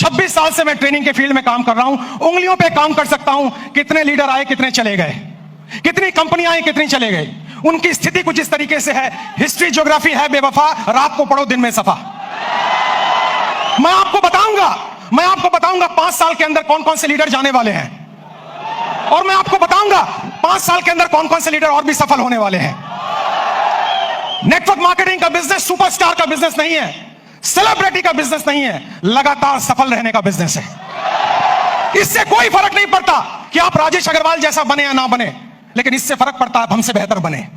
26 साल से मैं ट्रेनिंग के फील्ड में काम कर रहा हूं, उंगलियों पे काम कर सकता हूं कितने लीडर आए, कितने चले गए, कितनी कंपनियां आई, कितनी चले गए। उनकी स्थिति कुछ इस तरीके से है, हिस्ट्री ज्योग्राफी है बेवफा, रात को पढ़ो दिन में सफा। मैं आपको बताऊंगा 5 साल के अंदर कौन कौन से लीडर जाने वाले हैं, और मैं आपको बताऊंगा 5 साल के अंदर कौन कौन से लीडर और भी सफल होने वाले हैं। नेटवर्क मार्केटिंग का बिजनेस सुपरस्टार का बिजनेस नहीं है, सेलिब्रिटी का बिजनेस नहीं है, लगातार सफल रहने का बिजनेस है। इससे कोई फर्क नहीं पड़ता कि आप राजेश अग्रवाल जैसा बने या ना बने, लेकिन इससे फर्क पड़ता है आप हमसे बेहतर बने।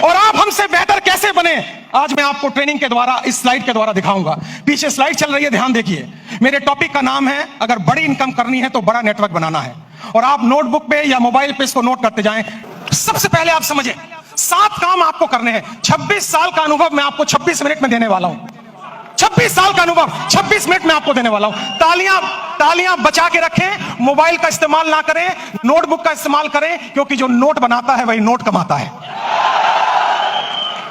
और आप हमसे बेहतर कैसे बने, आज मैं आपको ट्रेनिंग के द्वारा, इस स्लाइड के द्वारा दिखाऊंगा। पीछे स्लाइड चल रही है, ध्यान देखिए। मेरे टॉपिक का नाम है, अगर बड़ी इनकम करनी है तो बड़ा नेटवर्क बनाना है। और आप नोटबुक पे या मोबाइल पे इसको नोट करते जाएं। सबसे पहले आप समझें, 7 काम आपको करने हैं। 26 साल का अनुभव मैं आपको 26 मिनट में देने वाला हूं। 26 साल का अनुभव 26 मिनट में आपको देने वाला हूं। तालियां बचा के रखें, मोबाइल का इस्तेमाल ना करें, नोटबुक का इस्तेमाल करें, क्योंकि जो नोट बनाता है वही नोट कमाता है।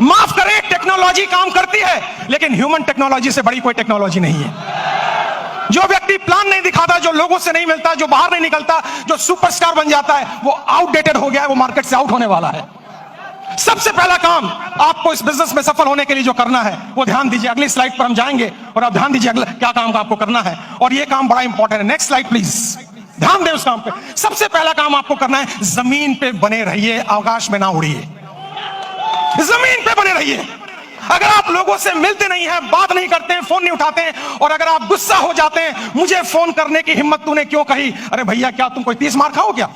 माफ करें, टेक्नोलॉजी काम करती है, लेकिन ह्यूमन टेक्नोलॉजी से बड़ी कोई टेक्नोलॉजी नहीं है। जो व्यक्ति प्लान नहीं दिखाता, जो लोगों से नहीं मिलता, जो बाहर नहीं निकलता, जो सुपरस्टार बन जाता है, वो आउटडेटेड हो गया है, वो मार्केट से आउट होने वाला है। सबसे पहला काम आपको इस बिजनेस में सफल होने के लिए जो करना है वो ध्यान दीजिए। अगली स्लाइड पर हम जाएंगे और आप ध्यान दीजिए अगला क्या काम आपको करना है, और ये काम बड़ा इंपॉर्टेंट है। नेक्स्ट स्लाइड प्लीज, ध्यान दें उस काम पे। सबसे पहला काम आपको करना है, जमीन पे बने रहिए, आकाश में ना उड़िए। जमीन पे बने रहिए। अगर आप लोगों से मिलते नहीं हैं, बात नहीं करते हैं, फोन नहीं उठाते हैं, और अगर आप गुस्सा हो जाते हैं, मुझे फोन करने की हिम्मत तूने क्यों कही, अरे भैया क्या तुम कोई 30 मार खाओ क्या?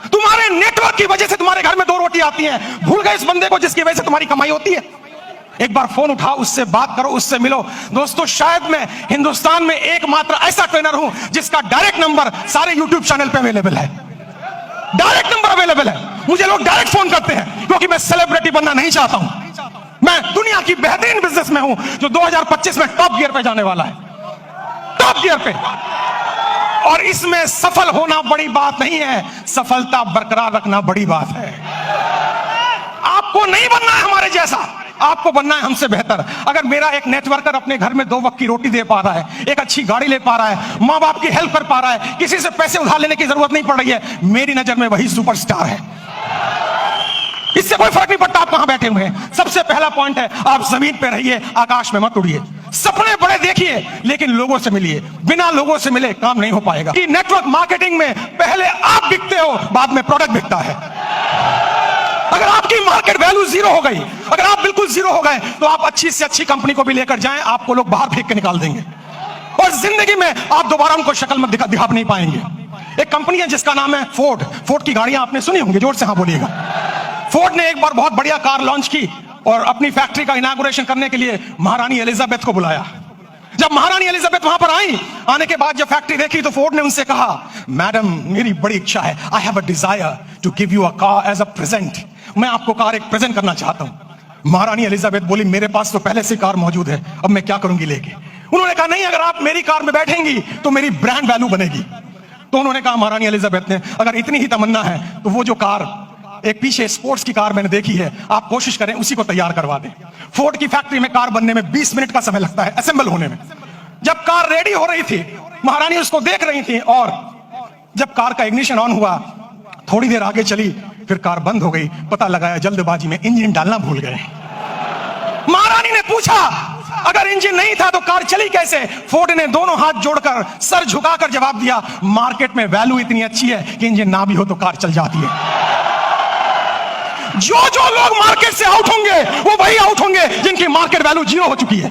तुम्हारे नेटवर्क की वजह से तुम्हारे घर में 2 रोटी आती हैं। भूल गए इस बंदे को जिसकी वजह से तुम्हारी कमाई होती है? एक बार फोन उठाओ, उससे बात करो, उससे मिलो। दोस्तों, शायद मैं हिंदुस्तान में एकमात्र ऐसा ट्रेनर हूं जिसका डायरेक्ट नंबर सारे यूट्यूब चैनल पे अवेलेबल है। डायरेक्ट नंबर अवेलेबल है। मुझे लोग डायरेक्ट फोन करते हैं, क्योंकि मैं सेलिब्रिटी बनना नहीं चाहता हूं। मैं दुनिया की बेहतरीन बिजनेस में हूं, जो 2025 में टॉप गियर पे जाने वाला है, टॉप गियर पे। और इसमें सफल होना बड़ी बात नहीं है, सफलता बरकरार रखना बड़ी बात है। आपको नहीं बनना है हमारे जैसा, आपको बनना है हमसे बेहतर। अगर मेरा एक नेटवर्कर अपने घर में 2 वक्त की रोटी दे पा रहा है, एक अच्छी गाड़ी ले पा रहा है, माँ बाप की हेल्प कर पा रहा है, किसी से पैसे उधार लेने की जरूरत नहीं पड़ रही है, मेरी नजर में वही सुपरस्टार है। इससे कोई फर्क नहीं पड़ता आप कहां बैठे हुए हैं। सबसे पहला पॉइंट है, आप जमीन पे रहिए, आकाश में मत उड़िए। सपने बड़े देखिए, लेकिन लोगों से मिलिए। बिना लोगों से मिले काम नहीं हो पाएगा। कि नेटवर्क मार्केटिंग में पहले आप बिकते हो, बाद में प्रोडक्ट बिकता है। अगर आपकी मार्केट वैल्यू 0 हो गई, अगर आप बिल्कुल 0 हो गए, तो आप अच्छी से अच्छी कंपनी को भी लेकर जाएं, आपको लोग बाहर फेंक के निकाल देंगे, और जिंदगी में आप दोबारा उनको शक्ल में दिखा नहीं पाएंगे। एक कंपनी है जिसका नाम है फोर्ड। फोर्ड की गाड़ियां आपने सुनी होंगी, जोर से हाँ बोलिएगा। फोर्ड ने एक बार बहुत बढ़िया कार लॉन्च की और अपनी फैक्ट्री का इनॉग्रेशन करने के लिए महारानी एलिजाबेथ को बुलाया। जब महारानी एलिजाबेथ वहां पर आई, आने के बाद जब फैक्ट्री देखी, तो फोर्ड ने उनसे कहा, मैडम मेरी बड़ी इच्छा है, I have a desire to give you a car as a present. मैं आपको कार एक प्रेजेंट करना चाहता हूं। महारानी एलिजाबेथ बोली, मेरे पास तो पहले से कार मौजूद है, अब मैं क्या करूंगी लेके। उन्होंने कहा, नहीं, अगर आप मेरी कार में बैठेंगी तो मेरी ब्रांड वैल्यू बनेगी। तो उन्होंने कहा, महारानी एलिजाबेथ ने, अगर इतनी ही तमन्ना है तो वो जो कार एक पीछे स्पोर्ट्स की कार मैंने देखी है, आप कोशिश करें उसी को तैयार करवा दें। फोर्ड की फैक्ट्री में कार बनने में 20 मिनट का समय लगता है, असेंबल होने में। जब कार रेडी हो रही थी, महारानी उसको देख रही थी, और जब कार का इग्निशन ऑन हुआ, थोड़ी देर आगे चली, फिर कार बंद हो गई। पता लगाया जल्दबाजी में इंजन डालना भूल गए। महारानी ने पूछा, अगर इंजन नहीं था तो कार चली कैसे? फोर्ड ने दोनों हाथ जोड़कर, सर झुकाकर जवाब दिया, मार्केट में वैल्यू इतनी अच्छी है कि इंजन ना भी हो तो कार चल जाती है। जो लोग मार्केट से आउट होंगे, वो वही आउट होंगे जिनकी मार्केट वैल्यू 0 हो चुकी है,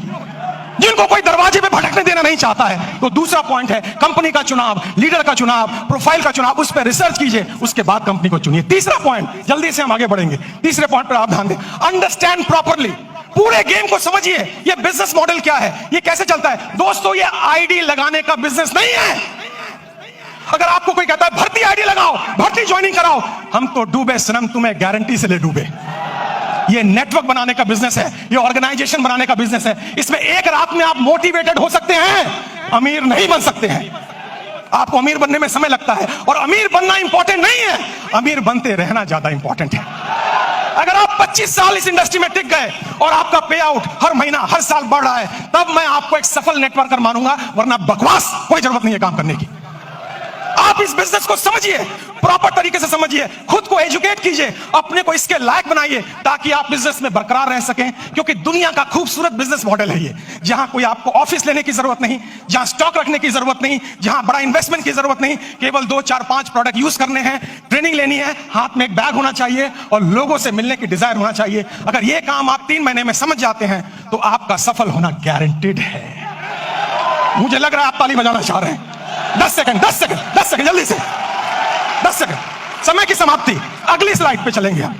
जिनको कोई दरवाजे पे भटकने देना नहीं चाहता है। तो दूसरा पॉइंट है, कंपनी का चुनाव, लीडर का चुनाव, प्रोफाइल का चुनाव, उस पर रिसर्च कीजिए, उसके बाद कंपनी को चुनिए। तीसरा पॉइंट, जल्दी से हम आगे बढ़ेंगे, तीसरे पॉइंट पर आप ध्यान दें, अंडरस्टैंड प्रॉपरली। पूरे गेम को समझिए, ये बिजनेस मॉडल क्या है, ये कैसे चलता है। दोस्तों, ये आईडी लगाने का बिजनेस नहीं है। अगर आपको कोई कहता है भर्ती आईडी लगाओ, भर्ती ज्वाइनिंग कराओ, हम तो डूबे सनम, तुम्हें गारंटी से ले डूबे। ये नेटवर्क बनाने का बिजनेस है, ये ऑर्गेनाइजेशन बनाने का बिजनेस है। इसमें एक रात में आप मोटिवेटेड हो सकते हैं, अमीर नहीं बन सकते हैं। आपको अमीर बनने में समय लगता है, और अमीर बनना इंपॉर्टेंट नहीं है, अमीर बनते रहना ज्यादा इंपॉर्टेंट है। अगर आप 25 साल इस इंडस्ट्री में टिक गए और आपका पे आउट हर महीना हर साल बढ़ रहा है, तब मैं आपको एक सफल नेटवर्कर मानूंगा, वरना बकवास कोई जरूरत नहीं है काम करने की। आप इस बिजनेस को समझिए, प्रॉपर तरीके से समझिए, खुद को एजुकेट कीजिए, अपने को इसके लायक बनाइए ताकि आप बिजनेस में बरकरार रह सकें। क्योंकि दुनिया का खूबसूरत बिजनेस मॉडल है ये, जहां कोई आपको ऑफिस लेने की जरूरत नहीं, जहां स्टॉक रखने की जरूरत नहीं, जहां बड़ा इन्वेस्टमेंट की जरूरत नहीं, केवल 2 4 5 प्रोडक्ट यूज करने हैं, ट्रेनिंग लेनी है, हाथ में एक बैग होना चाहिए और लोगों से मिलने की डिजायर होना चाहिए। अगर ये काम आप 3 महीने में समझ जाते हैं तो आपका सफल होना गारंटेड है। मुझे लग रहा है आप ताली बजाना चाह रहे हैं। 10 सेकंड जल्दी से, 10 सेकंड, समय की समाप्ति। अगली स्लाइड पे चलेंगे हम।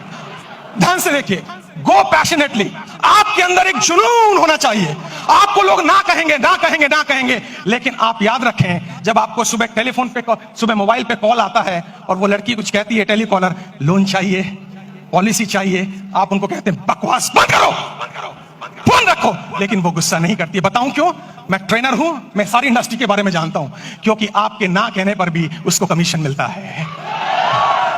ध्यान से देखिए, गो पैशनेटली। आपके अंदर एक जुनून होना चाहिए। आपको लोग ना कहेंगे, लेकिन आप याद रखें, जब आपको सुबह टेलीफोन पे, सुबह मोबाइल पे कॉल आता है और वो लड़की कुछ कहती है, टेलीकॉलर, लोन चाहिए, पॉलिसी चाहिए, आप उनको कहते हैं बकवास बंद करो, फोन रखो, लेकिन वो गुस्सा नहीं करती। बताऊं क्यों? मैं ट्रेनर हूं, मैं सारी इंडस्ट्री के बारे में जानता हूं। क्योंकि आपके ना कहने पर भी उसको कमीशन मिलता है,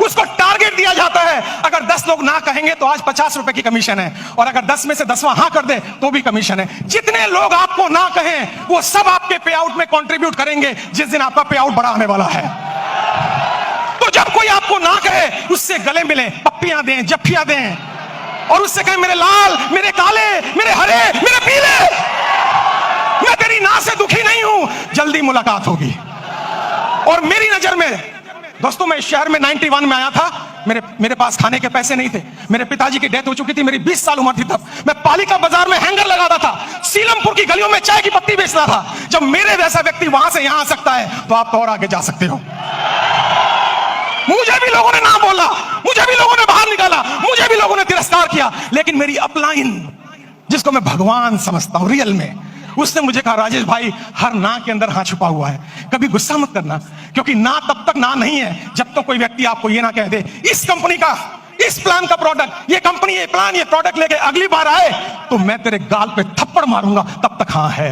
उसको टारगेट दिया जाता है। अगर 10 लोग ना कहेंगे तो आज 50 रुपए की कमीशन है, और अगर 10 में से 10वां हाँ कर दे तो भी कमीशन है। जितने लोग आपको ना कहें वो सब आपके पे आउट में कंट्रीब्यूट करेंगे जिस दिन आपका पे आउट बड़ा आने वाला है। तो जब कोई आपको ना कहे, उससे गले मिले, पप्पियां दें, जफ्फियां दें, और उससे कहें मेरे लाल, मेरे काले, मेरे हरे, मेरे पीले, मैं तेरी ना से दुखी नहीं हूं, जल्दी मुलाकात होगी। और मेरी नजर में दोस्तों, मैं इस शहर में 91 में आया था, मेरे पास खाने के पैसे नहीं थे, मेरे पिताजी की डेथ हो चुकी थी, मेरी 20 साल उम्र थी तब। मैं पालिका बाजार में हैंगर लगाता था, सीलमपुर की गलियों में चाय की पत्ती बेचता था। जब मेरे जैसा व्यक्ति वहां से यहां आ सकता है तो आप तो और आगे जा सकते हो। मुझे भी लोगों ने ना बोला, मुझे भी लोगों ने बाहर निकाला, मुझे भी लोगों ने तिरस्कार किया, लेकिन मेरी अपलाइन, जिसको मैं भगवान समझता हूं रियल में, उसने मुझे कहा, राजेश भाई, हर ना के अंदर हाँ छुपा हुआ है, कभी गुस्सा मत करना, क्योंकि ना तब तक ना नहीं है जब तक कोई व्यक्ति आपको ये ना कह दे, इस कंपनी का, इस प्लान का प्रोडक्ट, ये कंपनी, ये प्लान, ये प्रोडक्ट लेके अगली बार आए तो मैं तेरे गाल पे थप्पड़ मारूंगा, तब तक हाँ है।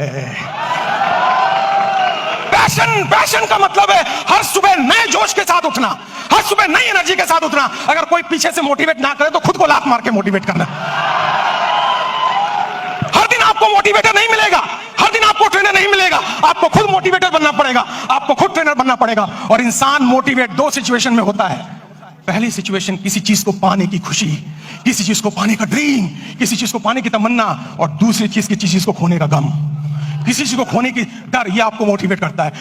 पैशन का मतलब है हर सुबह नए जोश के साथ उठना, हर सुबह नई एनर्जी के साथ उठना। अगर कोई पीछे से मोटिवेट ना करे तो खुद को लात मार के मोटिवेट करना। हर दिन आपको मोटिवेटर नहीं मिलेगा, हर दिन आपको ट्रेनर नहीं मिलेगा, आपको खुद मोटिवेटर बनना पड़ेगा, आपको खुद ट्रेनर बनना पड़ेगा। और इंसान मोटिवेट 2 सिचुएशन में होता है। पहली सिचुएशन, किसी चीज को पाने की खुशी, किसी चीज को पाने का ड्रीम, किसी चीज को पाने की तमन्ना, और दूसरी चीज किसी चीज को खोने का गम, किसी चीज को खोने की डर, ये आपको मोटिवेट करता है।